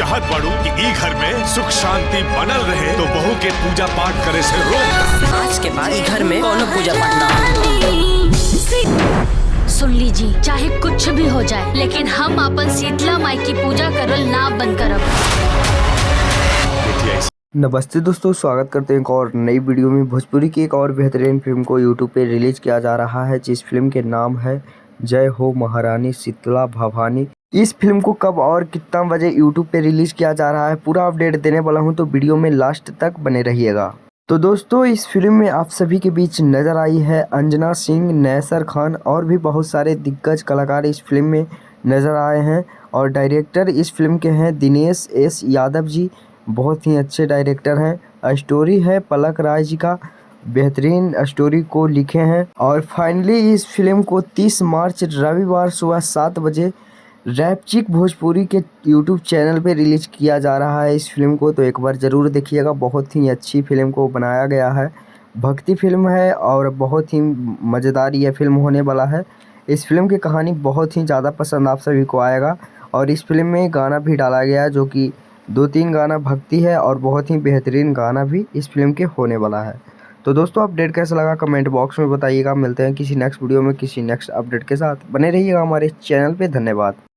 चाहत बाड़ू कि ई घर में सुख शांति बनल रहे तो बहू के पूजा पाठ करे से रोक। आज के बाद ई घर में कोनो पूजा पाठ ना हो। सुन लीजिए, चाहे कुछ भी हो जाए लेकिन हम अपन शीतला माई की पूजा करल ना बंद करब। नमस्ते दोस्तों, स्वागत करते हैं एक और नई वीडियो में। भोजपुरी की एक और बेहतरीन फिल्म को यूट्यूब पे रिलीज किया जा रहा है, जिस फिल्म के नाम है जय हो महारानी शीतला भवानी। इस फिल्म को कब और कितना बजे यूट्यूब पे रिलीज किया जा रहा है, पूरा अपडेट देने वाला हूं, तो वीडियो में लास्ट तक बने रहिएगा। तो दोस्तों, इस फिल्म में आप सभी के बीच नजर आई है अंजना सिंह, नैसर खान और भी बहुत सारे दिग्गज कलाकार इस फिल्म में नजर आए हैं। और डायरेक्टर इस फिल्म के हैं दिनेश एस यादव जी, बहुत ही अच्छे डायरेक्टर हैं। स्टोरी है पलक राय जी का, बेहतरीन स्टोरी को लिखे हैं। और फाइनली इस फिल्म को 30 मार्च रविवार सुबह 7 बजे रैपचिक भोजपुरी के यूट्यूब चैनल पे रिलीज किया जा रहा है इस फिल्म को। तो एक बार ज़रूर देखिएगा, बहुत ही अच्छी फिल्म को बनाया गया है। भक्ति फिल्म है और बहुत ही मज़ेदार ये फिल्म होने वाला है। इस फिल्म की कहानी बहुत ही ज़्यादा पसंद आप सभी को आएगा। और इस फिल्म में गाना भी डाला गया है, जो कि 2-3 गाना भक्ति है और बहुत ही बेहतरीन गाना भी इस फिल्म के होने वाला है। तो दोस्तों, अपडेट कैसा लगा कमेंट बॉक्स में बताइएगा। मिलते हैं किसी नेक्स्ट वीडियो में किसी नेक्स्ट अपडेट के साथ। बने रहिएगा हमारे चैनल पे। धन्यवाद।